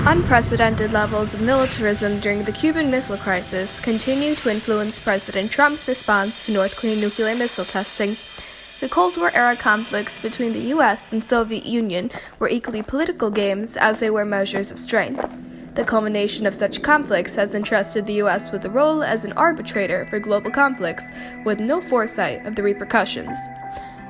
Unprecedented levels of militarism during the Cuban Missile Crisis continue to influence President Trump's response to North Korean nuclear missile testing. The Cold War-era conflicts between the U.S. and Soviet Union were equally political games as they were measures of strength. The culmination of such conflicts has entrusted the U.S. with a role as an arbitrator for global conflicts, with no foresight of the repercussions.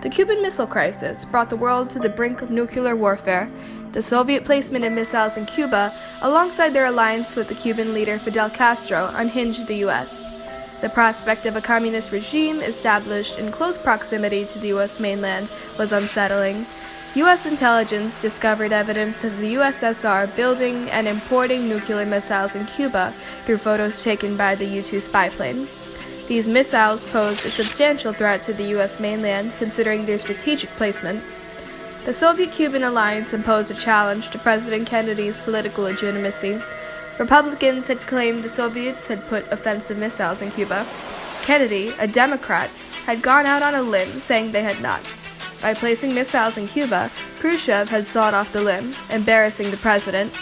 The Cuban Missile Crisis brought the world to the brink of nuclear warfare. The Soviet placement of missiles in Cuba, alongside their alliance with the Cuban leader Fidel Castro, unhinged the U.S. The prospect of a communist regime established in close proximity to the U.S. mainland was unsettling. U.S. intelligence discovered evidence of the USSR building and importing nuclear missiles in Cuba through photos taken by the U-2 spy plane. These missiles posed a substantial threat to the U.S. mainland, considering their strategic placement. The Soviet-Cuban alliance imposed a challenge to President Kennedy's political legitimacy. Republicans had claimed the Soviets had put offensive missiles in Cuba. Kennedy, a Democrat, had gone out on a limb saying they had not. By placing missiles in Cuba, Khrushchev had sawed off the limb, embarrassing the president.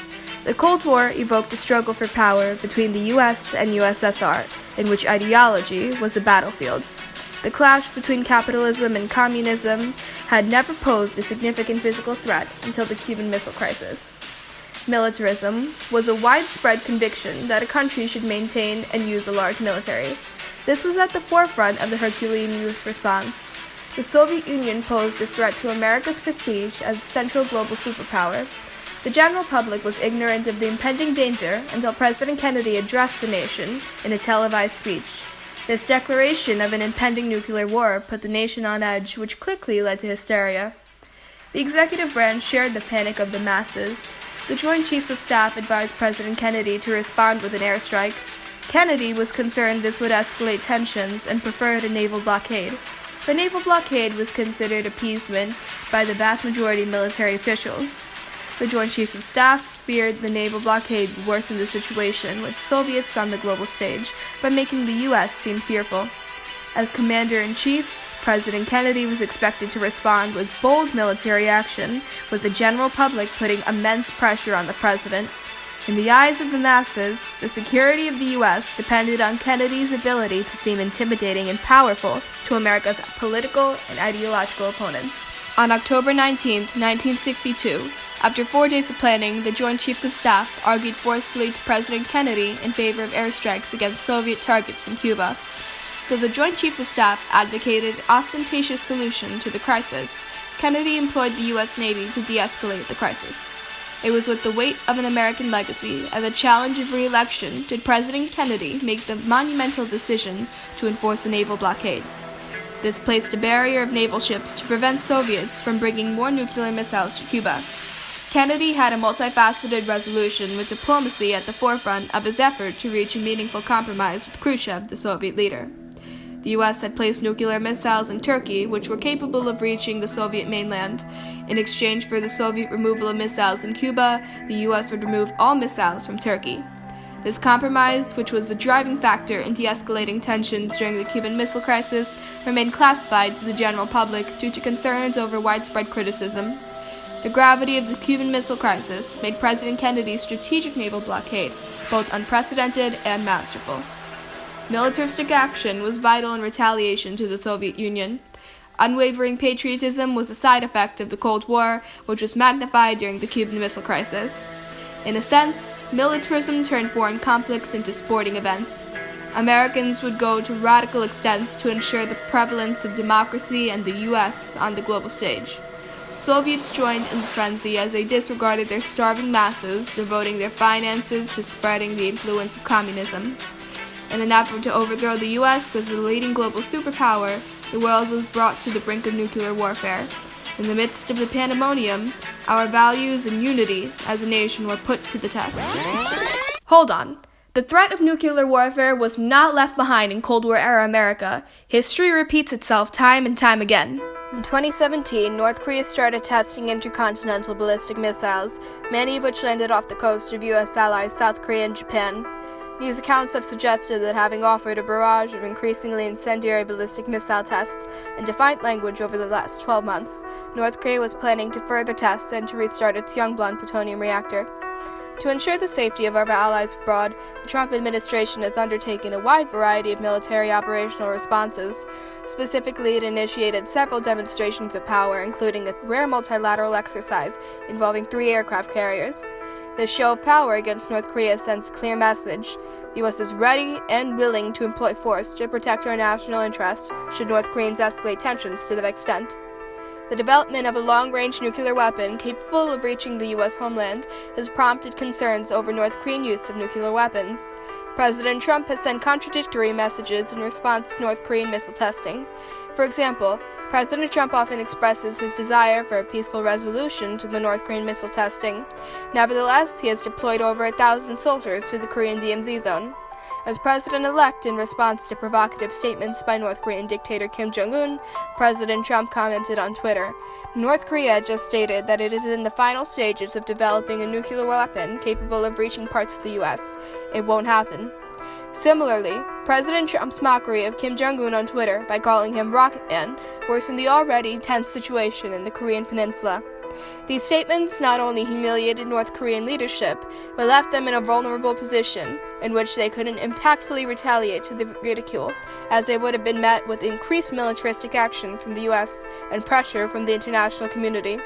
The Cold War evoked a struggle for power between the U.S. and USSR, in which ideology was a battlefield. The clash between capitalism and communism had never posed a significant physical threat until the Cuban Missile Crisis. Militarism was a widespread conviction that a country should maintain and use a large military. This was at the forefront of the Herculean U.S. response. The Soviet Union posed a threat to America's prestige as a central global superpower. The general public was ignorant of the impending danger until President Kennedy addressed the nation in a televised speech. This declaration of an impending nuclear war put the nation on edge, which quickly led to hysteria. The executive branch shared the panic of the masses. The Joint Chiefs of Staff advised President Kennedy to respond with an airstrike. Kennedy was concerned this would escalate tensions and preferred a naval blockade. The naval blockade was considered appeasement by the vast majority of military officials. The Joint Chiefs of Staff feared the naval blockade would worsen the situation with Soviets on the global stage by making the U.S. seem fearful. As Commander-in-Chief, President Kennedy was expected to respond with bold military action, with the general public putting immense pressure on the president. In the eyes of the masses, the security of the U.S. depended on Kennedy's ability to seem intimidating and powerful to America's political and ideological opponents. On October 19, 1962, after 4 days of planning, the Joint Chiefs of Staff argued forcefully to President Kennedy in favor of airstrikes against Soviet targets in Cuba. Though the Joint Chiefs of Staff advocated an ostentatious solution to the crisis, Kennedy employed the U.S. Navy to de-escalate the crisis. It was with the weight of an American legacy and the challenge of re-election did President Kennedy make the monumental decision to enforce a naval blockade. This placed a barrier of naval ships to prevent Soviets from bringing more nuclear missiles to Cuba. Kennedy had a multifaceted resolution with diplomacy at the forefront of his effort to reach a meaningful compromise with Khrushchev, the Soviet leader. The U.S. had placed nuclear missiles in Turkey, which were capable of reaching the Soviet mainland. In exchange for the Soviet removal of missiles in Cuba, the U.S. would remove all missiles from Turkey. This compromise, which was the driving factor in de-escalating tensions during the Cuban Missile Crisis, remained classified to the general public due to concerns over widespread criticism. The gravity of the Cuban Missile Crisis made President Kennedy's strategic naval blockade both unprecedented and masterful. Militaristic action was vital in retaliation to the Soviet Union. Unwavering patriotism was a side effect of the Cold War, which was magnified during the Cuban Missile Crisis. In a sense, militarism turned foreign conflicts into sporting events. Americans would go to radical extents to ensure the prevalence of democracy and the U.S. on the global stage. Soviets joined in the frenzy as they disregarded their starving masses, devoting their finances to spreading the influence of communism. In an effort to overthrow the U.S. as the leading global superpower, the world was brought to the brink of nuclear warfare. In the midst of the pandemonium, our values and unity as a nation were put to the test. Hold on. The threat of nuclear warfare was not left behind in Cold War-era America. History repeats itself time and time again. In 2017, North Korea started testing intercontinental ballistic missiles, many of which landed off the coast of U.S. allies South Korea and Japan. News accounts have suggested that having offered a barrage of increasingly incendiary ballistic missile tests in defiant language over the last 12 months, North Korea was planning to further tests and to restart its Yongbyon plutonium reactor. To ensure the safety of our allies abroad, the Trump administration has undertaken a wide variety of military operational responses. Specifically, it initiated several demonstrations of power, including a rare multilateral exercise involving 3 aircraft carriers. This show of power against North Korea sends a clear message. The U.S. is ready and willing to employ force to protect our national interests should North Koreans escalate tensions to that extent. The development of a long-range nuclear weapon capable of reaching the U.S. homeland has prompted concerns over North Korean use of nuclear weapons. President Trump has sent contradictory messages in response to North Korean missile testing. For example, President Trump often expresses his desire for a peaceful resolution to the North Korean missile testing. Nevertheless, he has deployed over 1,000 soldiers to the Korean DMZ zone. As president-elect, in response to provocative statements by North Korean dictator Kim Jong-un, President Trump commented on Twitter, "North Korea just stated that it is in the final stages of developing a nuclear weapon capable of reaching parts of the U.S. It won't happen." Similarly, President Trump's mockery of Kim Jong-un on Twitter by calling him Rocket Man worsened the already tense situation in the Korean peninsula. These statements not only humiliated North Korean leadership, but left them in a vulnerable position in which they couldn't impactfully retaliate to the ridicule, as they would have been met with increased militaristic action from the U.S. and pressure from the international community.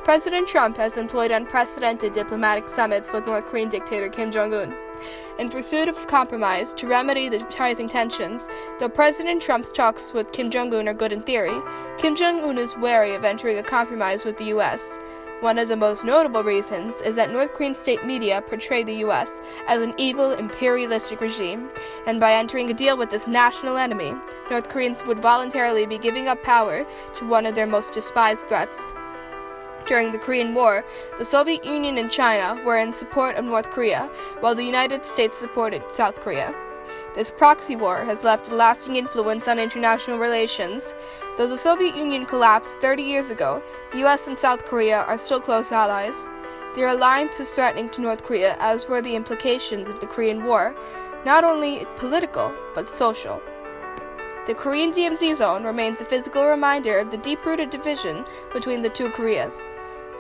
President Trump has employed unprecedented diplomatic summits with North Korean dictator Kim Jong-un. In pursuit of compromise to remedy the rising tensions, though President Trump's talks with Kim Jong-un are good in theory, Kim Jong-un is wary of entering a compromise with the U.S. One of the most notable reasons is that North Korean state media portray the U.S. as an evil, imperialistic regime, and by entering a deal with this national enemy, North Koreans would voluntarily be giving up power to one of their most despised threats. During the Korean War, the Soviet Union and China were in support of North Korea, while the United States supported South Korea. This proxy war has left a lasting influence on international relations. Though the Soviet Union collapsed 30 years ago, the U.S. and South Korea are still close allies. Their alliance is threatening to North Korea, as were the implications of the Korean War, not only political, but social. The Korean DMZ zone remains a physical reminder of the deep-rooted division between the two Koreas.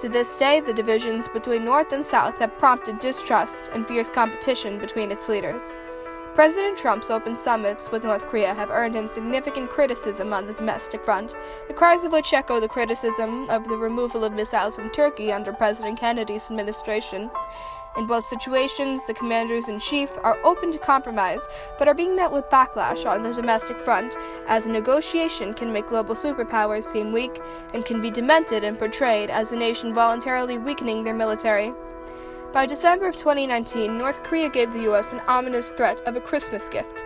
To this day, the divisions between North and South have prompted distrust and fierce competition between its leaders. President Trump's open summits with North Korea have earned him significant criticism on the domestic front, the cries of which echo the criticism of the removal of missiles from Turkey under President Kennedy's administration. In both situations, the commanders-in-chief are open to compromise, but are being met with backlash on the domestic front, as a negotiation can make global superpowers seem weak and can be demented and portrayed as a nation voluntarily weakening their military. By December of 2019, North Korea gave the U.S. an ominous threat of a Christmas gift.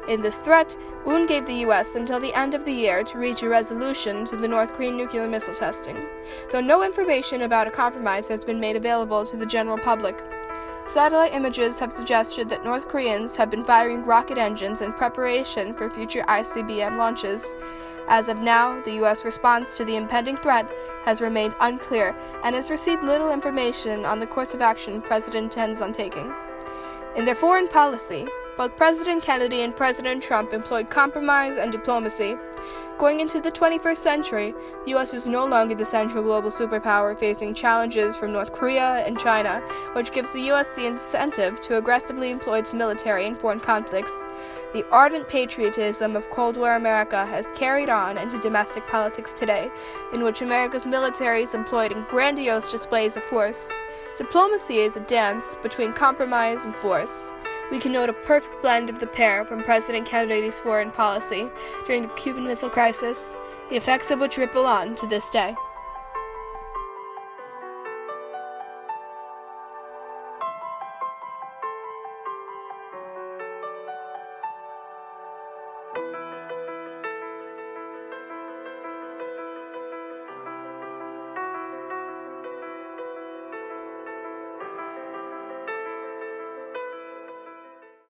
In this threat, Moon gave the U.S. until the end of the year to reach a resolution to the North Korean nuclear missile testing, though no information about a compromise has been made available to the general public. Satellite images have suggested that North Koreans have been firing rocket engines in preparation for future ICBM launches. As of now, the U.S. response to the impending threat has remained unclear and has received little information on the course of action the President intends on taking. In their foreign policy, both President Kennedy and President Trump employed compromise and diplomacy. Going into the 21st century, the U.S. is no longer the central global superpower facing challenges from North Korea and China, which gives the U.S. the incentive to aggressively employ its military in foreign conflicts. The ardent patriotism of Cold War America has carried on into domestic politics today, in which America's military is employed in grandiose displays of force. Diplomacy is a dance between compromise and force. We can note a perfect blend of the pair from President Kennedy's foreign policy during the Cuban Missile Crisis, the effects of which ripple on to this day.